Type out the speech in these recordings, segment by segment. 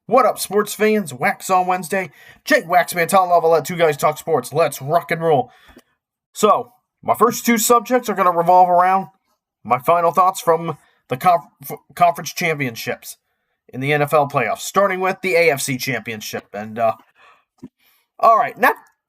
What up, sports fans? Waxon Wednesday. Jake Waxman, Tom Lava, let two guys talk sports. Let's rock and roll. So, my first two subjects are going to revolve around my final thoughts from the conference championships in the NFL playoffs, starting with the AFC championship. And, all right,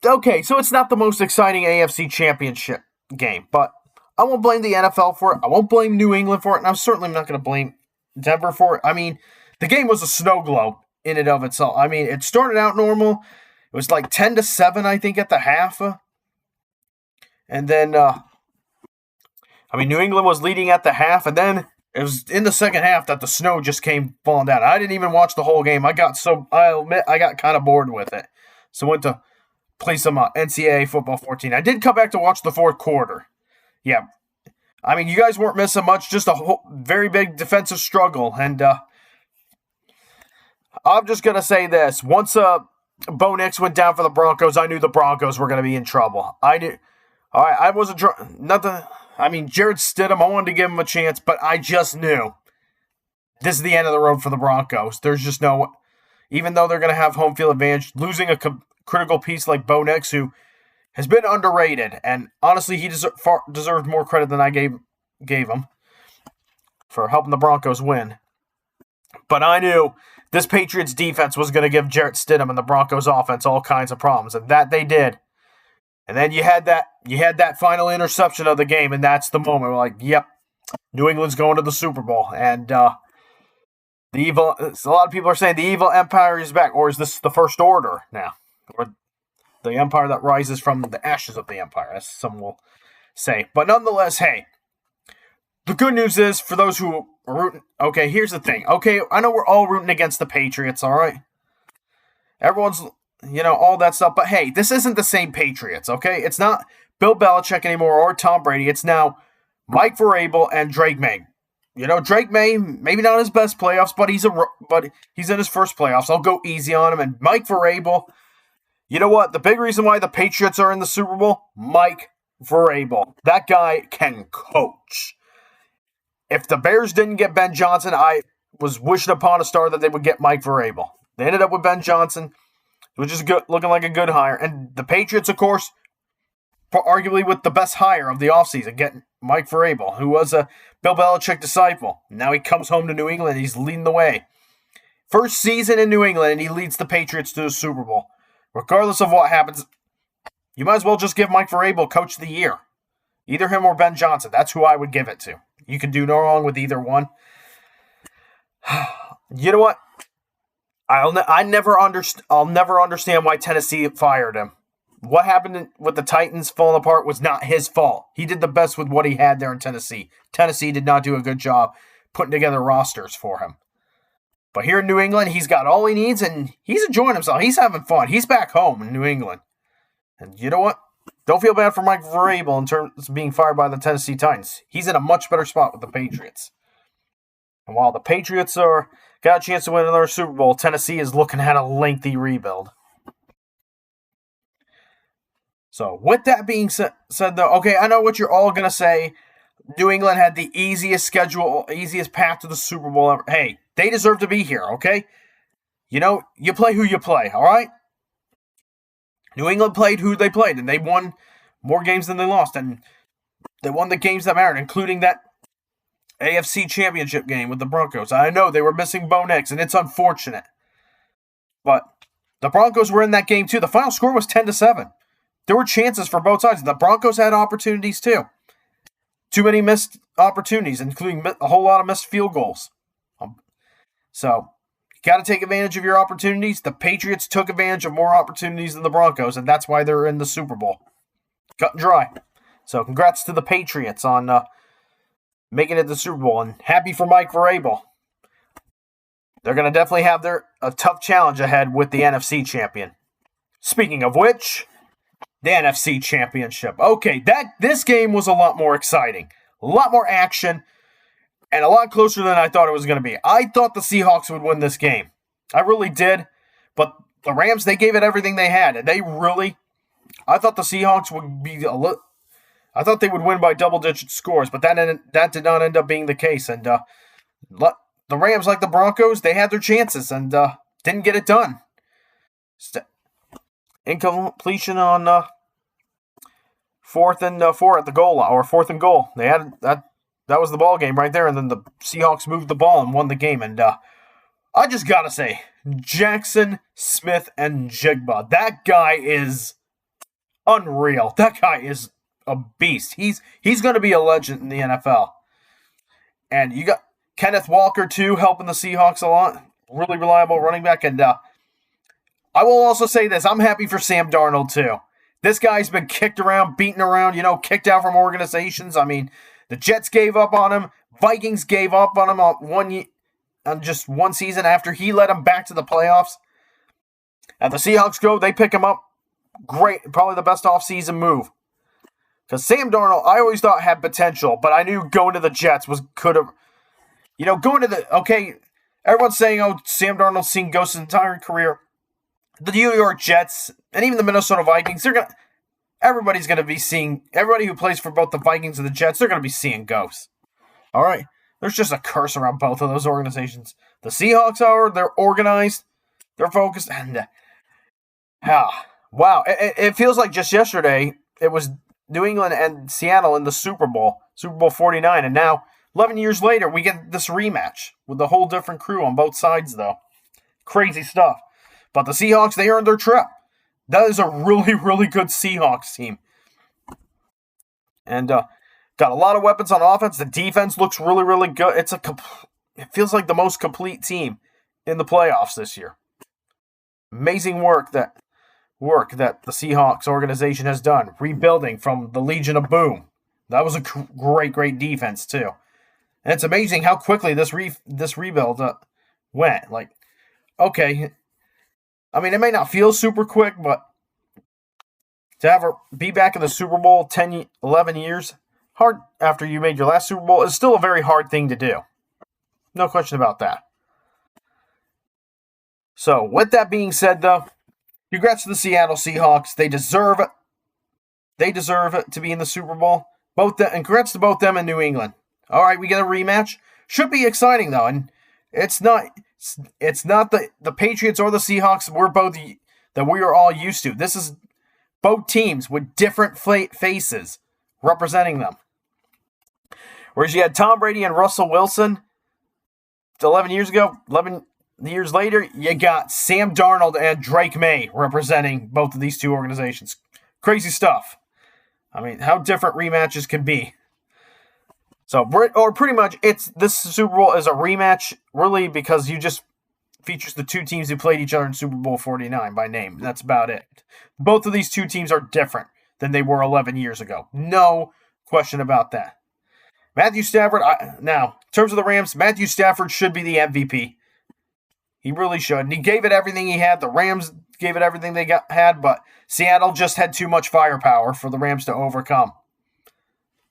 so it's not the most exciting AFC championship game, but I won't blame the NFL for it. I won't blame New England for it, and I'm certainly not going to blame Denver for it. I mean, the game was a snow globe in and of itself. I mean, it started out normal. It was like 10-7, I think, at the half. And then, New England was leading at the half, and then it was in the second half that the snow just came falling down. I didn't even watch the whole game. I'll admit, I got kind of bored with it. So I went to play some NCAA Football 14. I did come back to watch the fourth quarter. Yeah. I mean, you guys weren't missing much, just a very big defensive struggle. And I'm just going to say this. Once Bo Nix went down for the Broncos, I knew the Broncos were going to be in trouble. I wasn't nothing. I mean, Jared Stidham, I wanted to give him a chance, but I just knew this is the end of the road for the Broncos. There's just no, even though they're going to have home field advantage, losing a critical piece like Bo Nix, who has been underrated, and honestly, he deserved more credit than I gave him for helping the Broncos win. But I knew this Patriots defense was going to give Jarrett Stidham and the Broncos offense all kinds of problems, and that they did. And then you had that final interception of the game, and that's the moment we're like, yep, New England's going to the Super Bowl. And a lot of people are saying the evil empire is back, or is this the first order now? Or the empire that rises from the ashes of the empire, as some will say. But nonetheless, hey, the good news is for those who are rooting. Okay, here's the thing. Okay, I know we're all rooting against the Patriots, all right? Everyone's, all that stuff. But hey, this isn't the same Patriots, okay? It's not Bill Belichick anymore or Tom Brady. It's now Mike Vrabel and Drake May. Drake May, maybe not his best playoffs, but he's in his first playoffs. I'll go easy on him. And Mike Vrabel, you know what? The big reason why the Patriots are in the Super Bowl, Mike Vrabel. That guy can coach. If the Bears didn't get Ben Johnson, I was wishing upon a star that they would get Mike Vrabel. They ended up with Ben Johnson, which is looking like a good hire. And the Patriots, of course, arguably with the best hire of the offseason, getting Mike Vrabel, who was a Bill Belichick disciple. Now he comes home to New England, and he's leading the way. First season in New England, and he leads the Patriots to the Super Bowl. Regardless of what happens, you might as well just give Mike Vrabel Coach of the Year. Either him or Ben Johnson. That's who I would give it to. You can do no wrong with either one. You know what? I'll never understand why Tennessee fired him. What happened with the Titans falling apart was not his fault. He did the best with what he had there in Tennessee. Tennessee did not do a good job putting together rosters for him. But here in New England, he's got all he needs, and he's enjoying himself. He's having fun. He's back home in New England. And you know what? Don't feel bad for Mike Vrabel in terms of being fired by the Tennessee Titans. He's in a much better spot with the Patriots. And while the Patriots got a chance to win another Super Bowl, Tennessee is looking at a lengthy rebuild. So, with that being said, though, okay, I know what you're all going to say. New England had the easiest path to the Super Bowl ever. Hey, they deserve to be here, okay? You play who you play, all right? New England played who they played, and they won more games than they lost, and they won the games that mattered, including that AFC championship game with the Broncos. I know they were missing Bo Nix, and it's unfortunate. But the Broncos were in that game, too. The final score was 10-7. There were chances for both sides. The Broncos had opportunities, too. Too many missed opportunities, including a whole lot of missed field goals. So, you got to take advantage of your opportunities. The Patriots took advantage of more opportunities than the Broncos, and that's why they're in the Super Bowl. Cut and dry. So, congrats to the Patriots on making it to the Super Bowl, and happy for Mike Vrabel. They're going to definitely have a tough challenge ahead with the NFC champion. Speaking of which, the NFC championship. Okay, this game was a lot more exciting, a lot more action, and a lot closer than I thought it was going to be. I thought the Seahawks would win this game. I really did, but the Rams, they gave it everything they had, and I thought the Seahawks would be I thought they would win by double-digit scores, but that did not end up being the case. And the Rams, like the Broncos, they had their chances and didn't get it done. Incompletion on 4th and 4 at the goal line, or 4th and goal. They had that. That was the ball game right there, and then the Seahawks moved the ball and won the game. And I just gotta say, Jackson Smith and Jigba, that guy is unreal. That guy is a beast. He's gonna be a legend in the NFL. And you got Kenneth Walker too, helping the Seahawks a lot. Really reliable running back. And I will also say this: I'm happy for Sam Darnold too. This guy's been kicked around, beaten around, kicked out from organizations. I mean, the Jets gave up on him. Vikings gave up on him on just one season after he led them back to the playoffs. And the Seahawks they pick him up. Great, probably the best offseason move. Because Sam Darnold, I always thought had potential, but I knew going to the Jets could have, going to everyone's saying, Sam Darnold's seen ghosts his entire career. The New York Jets and even the Minnesota Vikings, everybody who plays for both the Vikings and the Jets, they're going to be seeing ghosts. All right? There's just a curse around both of those organizations. The Seahawks, however, they're organized, they're focused, and wow. It feels like just yesterday it was New England and Seattle in the Super Bowl 49, and now 11 years later we get this rematch with a whole different crew on both sides, though. Crazy stuff. But the Seahawks, they earned their trip. That is a really, really good Seahawks team. And got a lot of weapons on offense. The defense looks really, really good. It feels like the most complete team in the playoffs this year. Amazing work that the Seahawks organization has done, rebuilding from the Legion of Boom. That was a great, great defense too. And it's amazing how quickly this rebuild went. Like, okay, I mean, it may not feel super quick, but to be back in the Super Bowl 11 years, hard after you made your last Super Bowl, is still a very hard thing to do. No question about that. So, with that being said, though, congrats to the Seattle Seahawks. They deserve it. They deserve it to be in the Super Bowl. And congrats to both them and New England. All right, we get a rematch. Should be exciting, though, and it's not the Patriots or the Seahawks that we are all used to. This is both teams with different faces representing them. Whereas you had Tom Brady and Russell Wilson 11 years ago, 11 years later, you got Sam Darnold and Drake May representing both of these two organizations. Crazy stuff. I mean, how different rematches can be. So, or pretty much, this Super Bowl is a rematch, really, because you just features the two teams who played each other in Super Bowl 49 by name. That's about it. Both of these two teams are different than they were 11 years ago. No question about that. Matthew Stafford, now, in terms of the Rams, Matthew Stafford should be the MVP. He really should. And he gave it everything he had. The Rams gave it everything they had, but Seattle just had too much firepower for the Rams to overcome.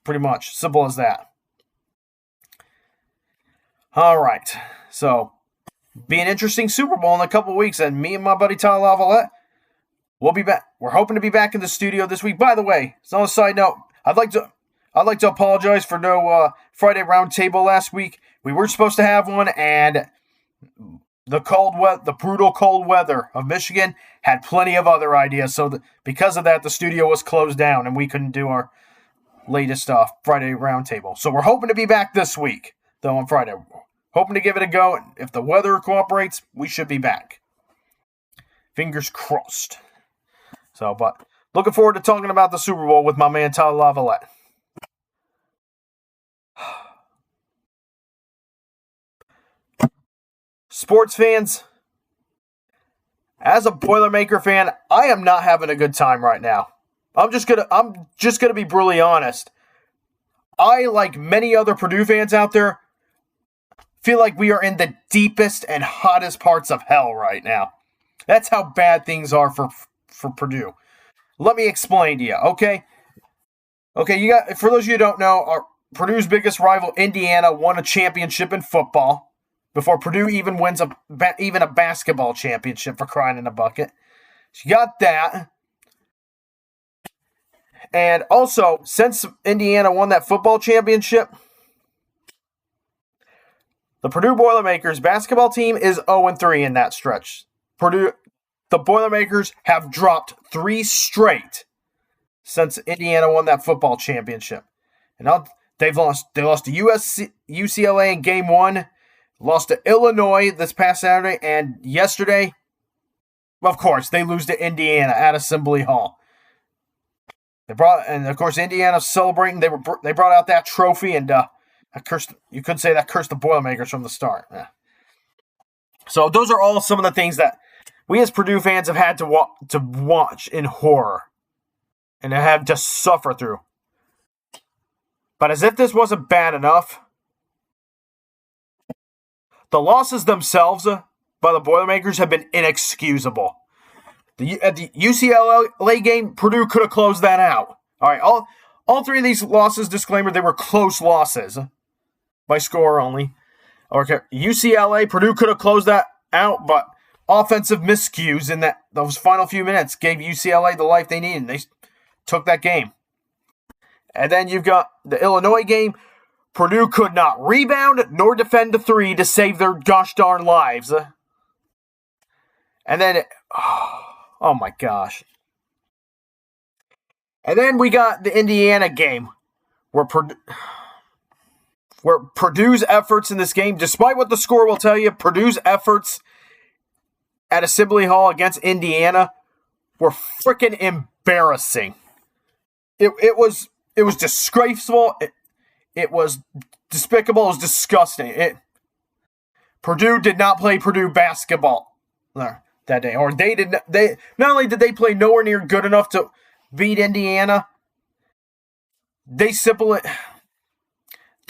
Pretty much. Simple as that. All right. So, be an interesting Super Bowl in a couple weeks, and me and my buddy Tyler Lavalette, we'll be back. We're hoping to be back in the studio this week. By the way, on a side note, I'd like to apologize for no Friday roundtable last week. We were supposed to have one, and the brutal cold weather of Michigan had plenty of other ideas. So because of that, the studio was closed down, and we couldn't do our latest Friday roundtable. So we're hoping to be back this week, though, on Friday. Hoping to give it a go. If the weather cooperates, we should be back. Fingers crossed. So, but looking forward to talking about the Super Bowl with my man Tyler Lavalette. Sports fans, as a Boilermaker fan, I am not having a good time right now. I'm just gonna be brutally honest. I, like many other Purdue fans out there, feel like we are in the deepest and hottest parts of hell right now. That's how bad things are for Purdue. Let me explain to you, okay? Okay, for those of you who don't know, Purdue's biggest rival, Indiana, won a championship in football before Purdue even wins a basketball championship, for crying in a bucket. So you got that. And also, since Indiana won that football championship, The Purdue Boilermakers basketball team is 0-3 in that stretch. The Boilermakers have dropped 3 straight since Indiana won that football championship. And now they lost to UCLA in game 1, lost to Illinois this past Saturday, and yesterday, of course, they lose to Indiana at Assembly Hall. And of course, Indiana's celebrating. They brought out that trophy, and you could say that cursed the Boilermakers from the start. Yeah. So those are all some of the things that we as Purdue fans have had to watch in horror and have to suffer through. But as if this wasn't bad enough, the losses themselves by the Boilermakers have been inexcusable. At the UCLA game, Purdue could have closed that out. All right, all 3 of these losses, disclaimer, they were close losses by score only. Okay, UCLA, Purdue could have closed that out, but offensive miscues in those final few minutes gave UCLA the life they needed. They took that game. And then you've got the Illinois game. Purdue could not rebound nor defend a 3 to save their gosh darn lives. And then, oh my gosh. And then we got the Indiana game where Purdue's efforts in this game, despite what the score will tell you, Purdue's efforts at Assembly Hall against Indiana were freaking embarrassing. It was disgraceful. It was despicable. It was disgusting. Purdue did not play Purdue basketball that day, or they did not. They not only did they play nowhere near good enough to beat Indiana, there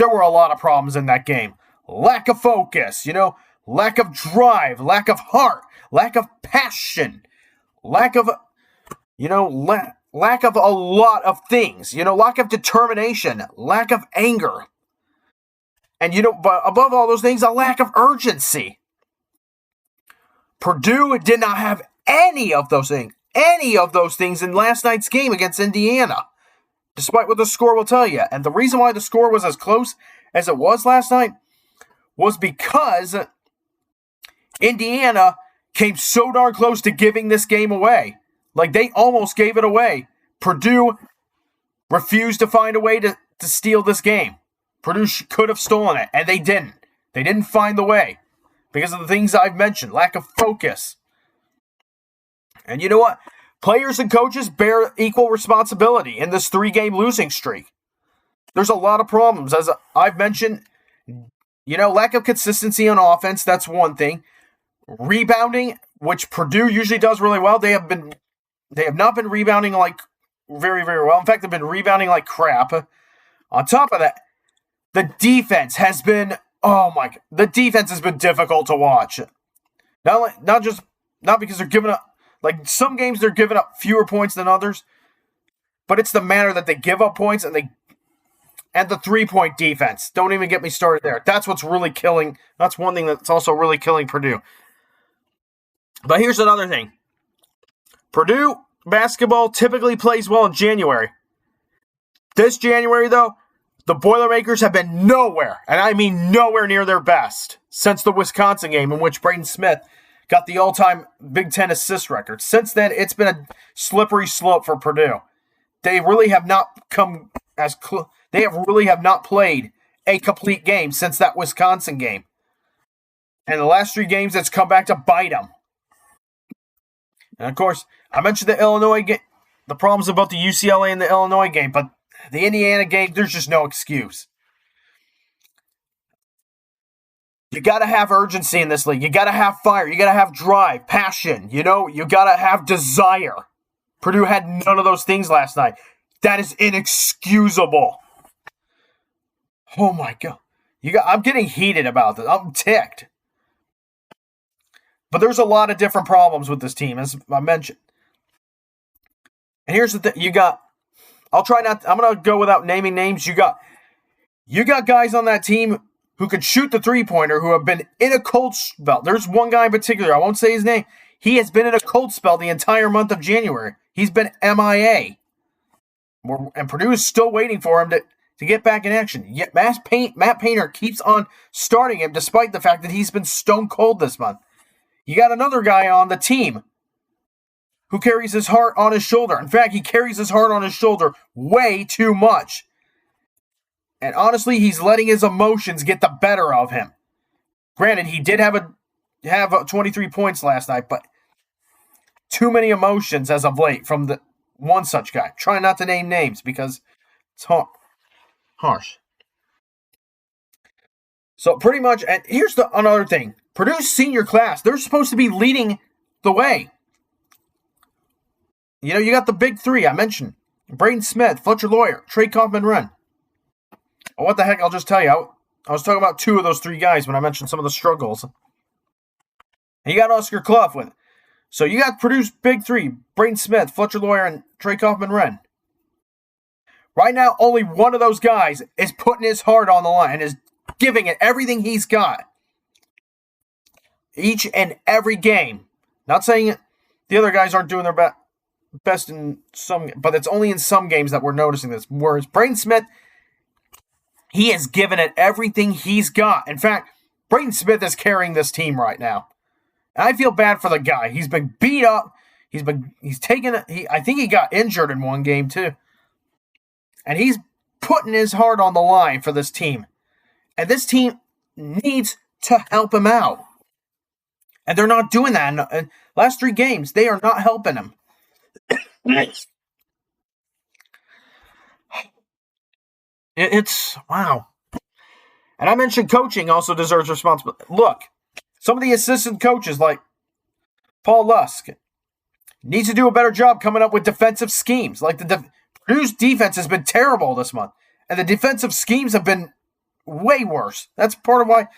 were a lot of problems in that game. Lack of focus, lack of drive, lack of heart, lack of passion, lack of a lot of things, lack of determination, lack of anger. And, but above all those things, a lack of urgency. Purdue did not have any of those things in last night's game against Indiana, despite what the score will tell you. And the reason why the score was as close as it was last night was because Indiana came so darn close to giving this game away. Like, they almost gave it away. Purdue refused to find a way to steal this game. Purdue could have stolen it, and they didn't. They didn't find the way because of the things I've mentioned. Lack of focus. And you know what? Players and coaches bear equal responsibility in this 3-game losing streak. There's a lot of problems. As I've mentioned, lack of consistency on offense, that's one thing. Rebounding, which Purdue usually does really well, they have not been rebounding like very, very well. In fact, they've been rebounding like crap. On top of that, the defense has been difficult to watch. Not because they're giving up, like some games they're giving up fewer points than others, but it's the manner that they give up points and the 3-point defense. Don't even get me started there. That's what's really killing. That's one thing that's also really killing Purdue. But here's another thing. Purdue basketball typically plays well in January. This January, though, the Boilermakers have been nowhere, and I mean nowhere near their best, since the Wisconsin game in which Braden Smith got the all-time Big Ten assist record. Since then, it's been a slippery slope for Purdue. They really have not played a complete game since that Wisconsin game. And the last 3 games, it's come back to bite them. And of course, I mentioned the Illinois game, the problems about the UCLA and the Illinois game, but the Indiana game, there's just no excuse. You got to have urgency in this league. You got to have fire. You got to have drive, passion. You got to have desire. Purdue had none of those things last night. That is inexcusable. Oh my God. I'm getting heated about this. I'm ticked. But there's a lot of different problems with this team, as I mentioned. And here's the thing. I'm going to go without naming names. You got guys on that team who can shoot the 3-pointer who have been in a cold spell. There's one guy in particular. I won't say his name. He has been in a cold spell the entire month of January. He's been MIA. And Purdue is still waiting for him to get back in action. Yet Matt Painter keeps on starting him despite the fact that he's been stone cold this month. You got another guy on the team who carries his heart on his shoulder. In fact, he carries his heart on his shoulder way too much. And honestly, he's letting his emotions get the better of him. Granted, he did have 23 points last night, but too many emotions as of late from the one such guy. Try not to name names because it's harsh. So pretty much, and here's another thing. Purdue's senior class, they're supposed to be leading the way. You know, you got the big three I mentioned. Braden Smith, Fletcher Lawyer, Trey Kaufman-Renn. Oh, what the heck, I'll just tell you. I was talking about two of those three guys when I mentioned some of the struggles. And you got Oscar Clough with it. So you got Purdue's big three, Braden Smith, Fletcher Lawyer, and Trey Kaufman-Renn. Right now, only one of those guys is putting his heart on the line and is giving it everything he's got. Each and every game. Not saying the other guys aren't doing their best in some, but it's only in some games that we're noticing this. Whereas Braden Smith, he has given it everything he's got. In fact, Braden Smith is carrying this team right now. And I feel bad for the guy. He's been beat up. He's taken. I think he got injured in one game too. And he's putting his heart on the line for this team. And this team needs to help him out. And they're not doing that. In the last three games, they are not helping him. It's wow. And I mentioned coaching also deserves responsibility. Look, some of the assistant coaches like Paul Lusk needs to do a better job coming up with defensive schemes. Like Purdue's defense has been terrible this month. And the defensive schemes have been way worse. That's part of why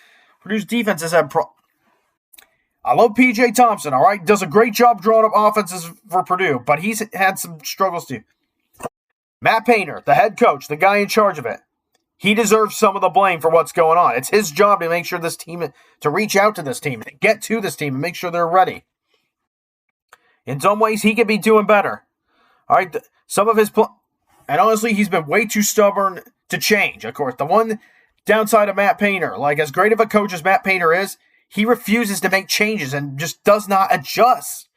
Purdue's defense has had I love P.J. Thompson, all right? Does a great job drawing up offenses for Purdue, but he's had some struggles too. Matt Painter, the head coach, the guy in charge of it, he deserves some of the blame for what's going on. It's his job to make sure this team, to reach out to this team, to get to this team, and make sure they're ready. In some ways, he could be doing better. All right, some of his and honestly, he's been way too stubborn to change. Of course, the one downside of Matt Painter, like as great of a coach as Matt Painter is, he refuses to make changes and just does not adjust.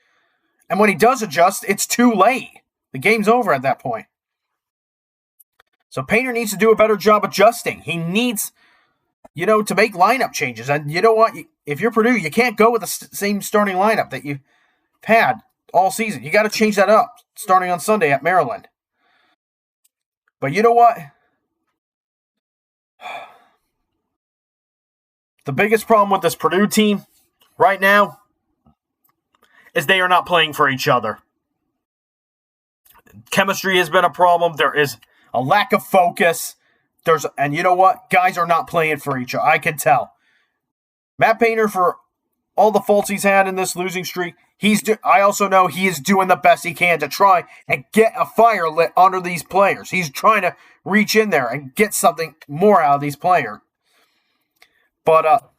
And when he does adjust, it's too late. The game's over at that point. So Painter needs to do a better job adjusting. He needs, to make lineup changes. And you know what? If you're Purdue, you can't go with the same starting lineup that you've had all season. You got to change that up starting on Sunday at Maryland. But you know what? The biggest problem with this Purdue team right now is they are not playing for each other. Chemistry has been a problem. There is a lack of focus. And you know what? Guys are not playing for each other. I can tell. Matt Painter, for all the faults he's had in this losing streak, I also know he is doing the best he can to try and get a fire lit under these players. He's trying to reach in there and get something more out of these players. But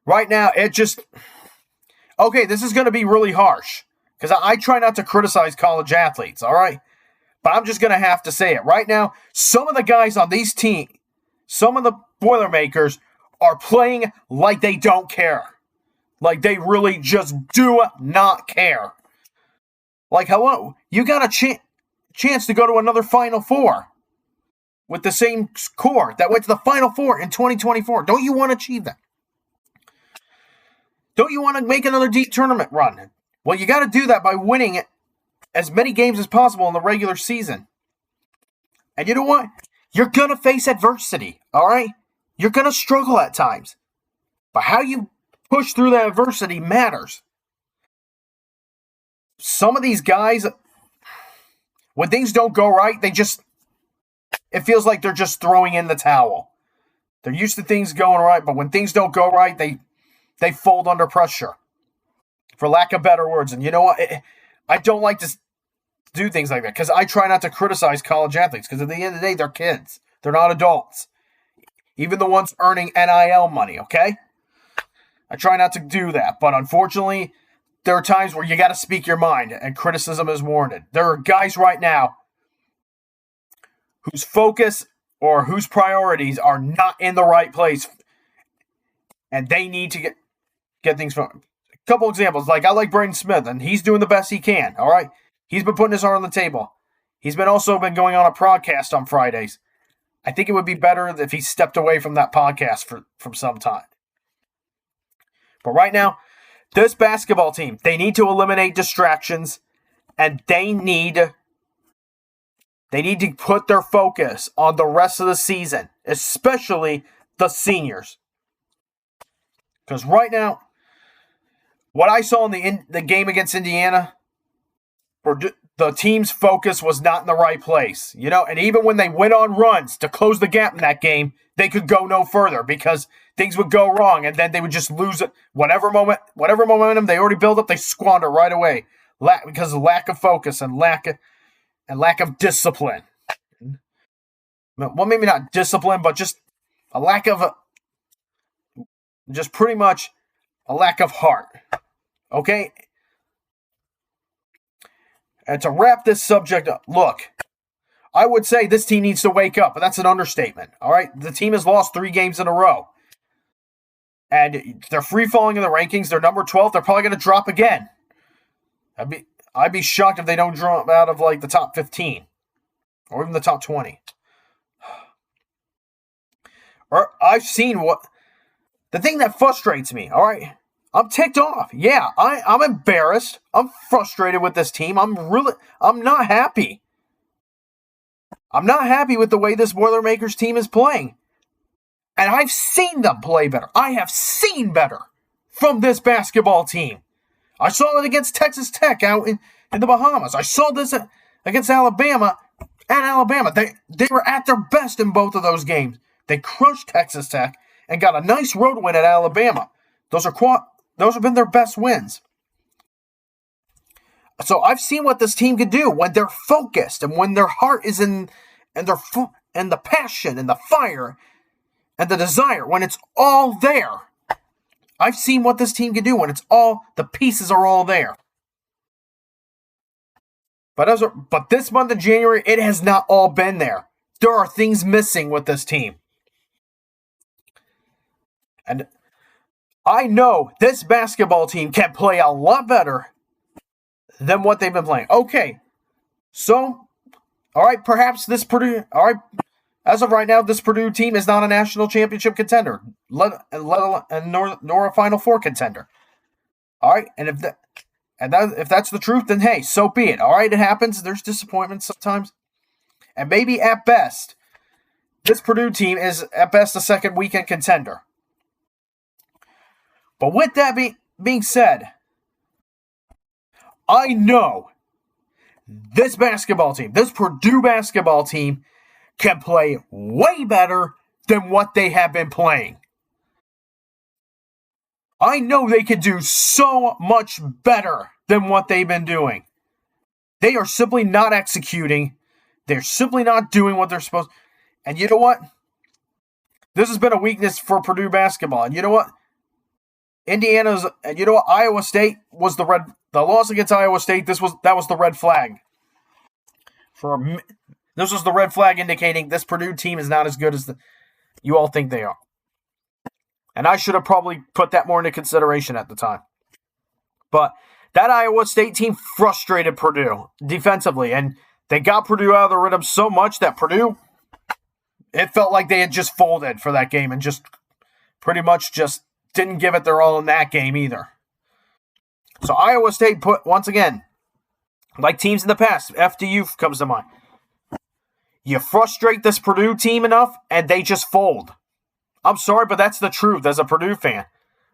right now, this is going to be really harsh because I try not to criticize college athletes, all right? But I'm just going to have to say it. Right now, some of the guys on these teams, some of the Boilermakers are playing like they don't care. Like they really just do not care. Like, hello, you got a chance to go to another Final Four with the same core that went to the Final Four in 2024. Don't you want to achieve that? Don't you want to make another deep tournament run? Well, you got to do that by winning as many games as possible in the regular season. And you know what? You're going to face adversity, all right? You're going to struggle at times. But how you push through that adversity matters. Some of these guys, when things don't go right, it feels like they're just throwing in the towel. They're used to things going right, but when things don't go right, they fold under pressure, for lack of better words. And you know what? I don't like to do things like that because I try not to criticize college athletes because at the end of the day, they're kids. They're not adults. Even the ones earning NIL money, okay? I try not to do that, but unfortunately, there are times where you got to speak your mind and criticism is warranted. There are guys right now whose focus or whose priorities are not in the right place, and they need to get things from. A couple examples, like I like Braden Smith, and he's doing the best he can. All right, he's been putting his heart on the table. He's also been going on a podcast on Fridays. I think it would be better if he stepped away from that podcast from some time. But right now, this basketball team, they need to eliminate distractions, and they need to put their focus on the rest of the season, especially the seniors. Because right now, what I saw in the game against Indiana, the team's focus was not in the right place. And even when they went on runs to close the gap in that game, they could go no further because things would go wrong, and then they would just lose it. Whatever momentum they already built up, they squander right away because of lack of focus and lack of discipline. Well, maybe not discipline, but just a lack of, just pretty much a lack of heart. Okay? And to wrap this subject up, look, I would say this team needs to wake up, but that's an understatement. All right? The team has lost 3 games in a row. And they're free-falling in the rankings. They're number 12. They're probably going to drop again. I'd be shocked if they don't drop out of like the top 15 or even the top 20. Or I've seen the thing that frustrates me, all right? I'm ticked off. Yeah, I'm embarrassed. I'm frustrated with this team. I'm not happy. I'm not happy with the way this Boilermakers team is playing. And I've seen them play better. I have seen better from this basketball team. I saw it against Texas Tech out in the Bahamas. I saw this against Alabama at Alabama. They were at their best in both of those games. They crushed Texas Tech and got a nice road win at Alabama. Those have been their best wins. So I've seen what this team can do when they're focused and when their heart is in and the passion and the fire and the desire, when it's all there. I've seen what this team can do when the pieces are all there. But this month of January, it has not all been there. There are things missing with this team. And I know this basketball team can play a lot better than what they've been playing. Okay, so, all right, perhaps this Purdue, all right, as of right now, this Purdue team is not a national championship contender, nor a Final Four contender. All right, and if that's the truth, then hey, so be it. All right, it happens. There's disappointment sometimes, and maybe at best, this Purdue team is at best a second weekend contender. But with that being said, I know this basketball team, this Purdue basketball team, can play way better than what they have been playing. I know they can do so much better than what they've been doing. They are simply not executing. They're simply not doing what they're supposed to. And you know what? This has been a weakness for Purdue basketball. And you know what? Iowa State was the loss against Iowa State. That was the red flag. This was the red flag indicating this Purdue team is not as good as you all think they are. And I should have probably put that more into consideration at the time. But that Iowa State team frustrated Purdue defensively, and they got Purdue out of the rhythm so much that Purdue, it felt like they had just folded for that game and just pretty much just didn't give it their all in that game either. So Iowa State once again, like teams in the past, FDU comes to mind. You frustrate this Purdue team enough, and they just fold. I'm sorry, but that's the truth as a Purdue fan.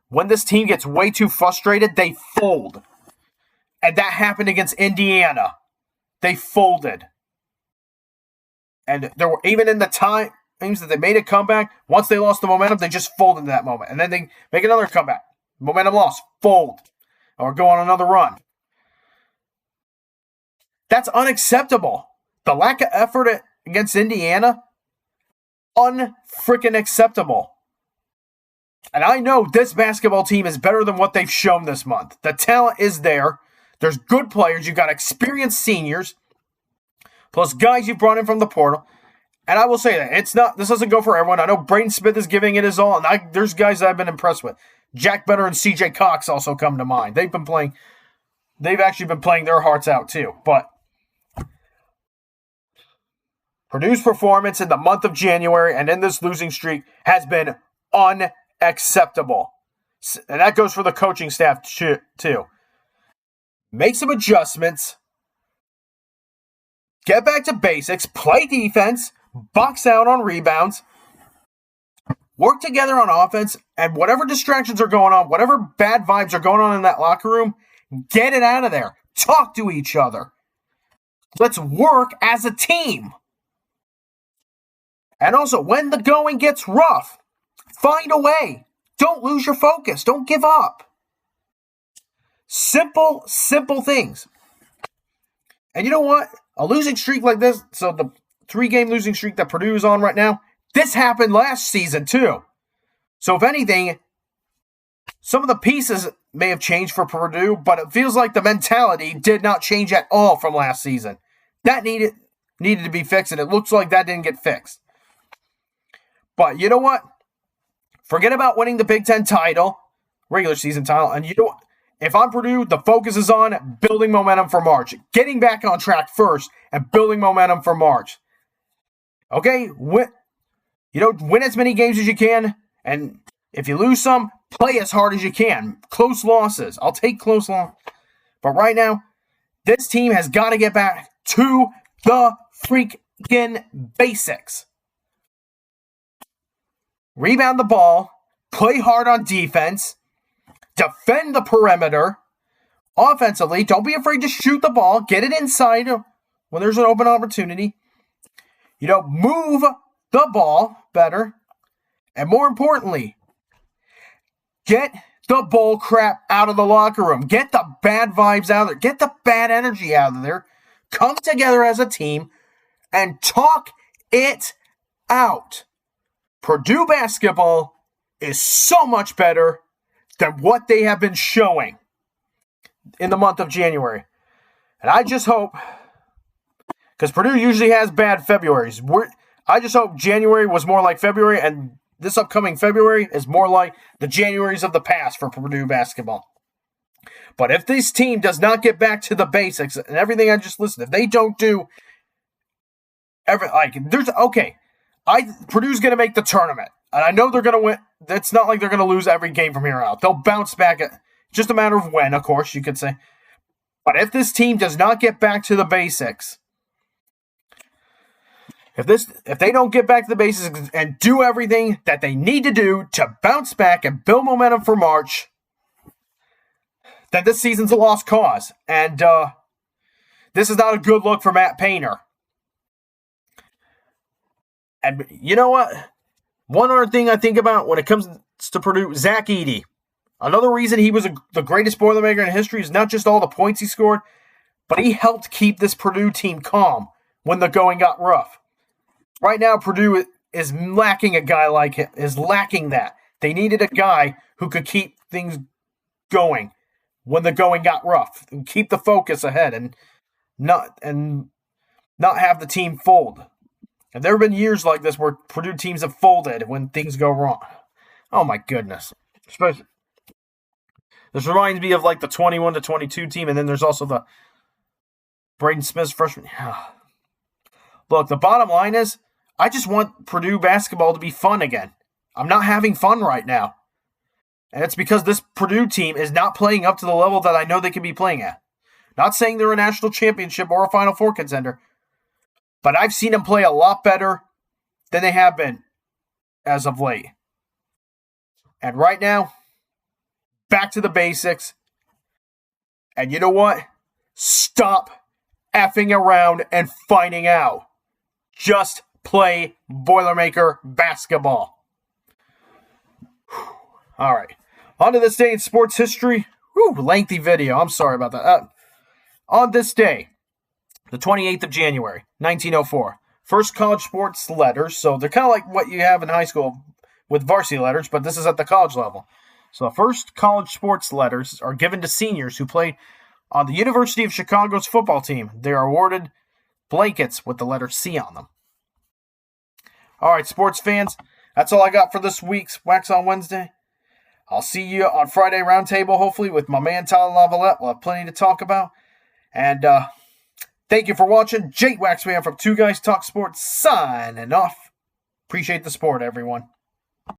When this team gets way too frustrated, they fold. And that happened against Indiana. They folded. And there were, even in the times that they made a comeback, once they lost the momentum, they just folded in that moment. And then they make another comeback. Momentum lost. Fold. Or go on another run. That's unacceptable. The lack of effort against Indiana, unfreaking acceptable. And I know this basketball team is better than what they've shown this month. The talent is there. There's good players. You've got experienced seniors, plus guys you brought in from the portal. And I will say that this doesn't go for everyone. I know Braden Smith is giving it his all, and there's guys that I've been impressed with. Jack Benner and CJ Cox also come to mind. They've actually been playing their hearts out too. But Purdue's performance in the month of January and in this losing streak has been unacceptable. And that goes for the coaching staff too. Make some adjustments. Get back to basics. Play defense. Box out on rebounds. Work together on offense. And whatever distractions are going on, whatever bad vibes are going on in that locker room, get it out of there. Talk to each other. Let's work as a team. And also, when the going gets rough, find a way. Don't lose your focus. Don't give up. Simple things. And you know what? A losing streak like this, so the 3-game losing streak that Purdue is on right now, this happened last season too. So if anything, some of the pieces may have changed for Purdue, but it feels like the mentality did not change at all from last season. That needed to be fixed, and it looks like that didn't get fixed. But you know what? Forget about winning the Big Ten title, regular season title, and you know what? If I'm Purdue, the focus is on building momentum for March. Getting back on track first and building momentum for March. Okay? Win as many games as you can, and if you lose some, play as hard as you can. Close losses. I'll take close losses. But right now, this team has got to get back to the freaking basics. Rebound the ball. Play hard on defense. Defend the perimeter. Offensively, don't be afraid to shoot the ball. Get it inside when there's an open opportunity. Move the ball better. And more importantly, get the bull crap out of the locker room. Get the bad vibes out of there. Get the bad energy out of there. Come together as a team and talk it out. Purdue basketball is so much better than what they have been showing in the month of January. And I just hope, because Purdue usually has bad Februaries, I just hope January was more like February, and this upcoming February is more like the Januaries of the past for Purdue basketball. But if this team does not get back to the basics and everything I just listed, if they don't do Purdue's going to make the tournament. And I know they're going to win. It's not like they're going to lose every game from here out. They'll bounce back. Just a matter of when, of course, you could say. But if this team does not get back to the basics, if they don't get back to the basics and do everything that they need to do to bounce back and build momentum for March, then this season's a lost cause. And this is not a good look for Matt Painter. And you know what? One other thing I think about when it comes to Purdue, Zach Edey. Another reason he was the greatest Boilermaker in history is not just all the points he scored, but he helped keep this Purdue team calm when the going got rough. Right now, Purdue is lacking a guy like him, is lacking that. They needed a guy who could keep things going when the going got rough, and keep the focus ahead and not have the team fold. And there have been years like this where Purdue teams have folded when things go wrong. Oh my goodness. This reminds me of like the 21-22 team, and then there's also the Braden Smith's freshman. Look, the bottom line is, I just want Purdue basketball to be fun again. I'm not having fun right now. And it's because this Purdue team is not playing up to the level that I know they can be playing at. Not saying they're a national championship or a Final Four contender, but I've seen them play a lot better than they have been as of late. And right now, back to the basics. And you know what? Stop effing around and finding out. Just play Boilermaker basketball. All right. On to this day in sports history. Lengthy video. I'm sorry about that. On this day, the 28th of January, 1904. First college sports letters. So they're kind of like what you have in high school with varsity letters, but this is at the college level. So the first college sports letters are given to seniors who played on the University of Chicago's football team. They are awarded blankets with the letter C on them. All right, sports fans, that's all I got for this week's Waxon Wednesday. I'll see you on Friday Roundtable, hopefully, with my man Tyler Lavalette. We'll have plenty to talk about. And thank you for watching. Jake Waxman from Two Guys Talk Sports signing off. Appreciate the support, everyone.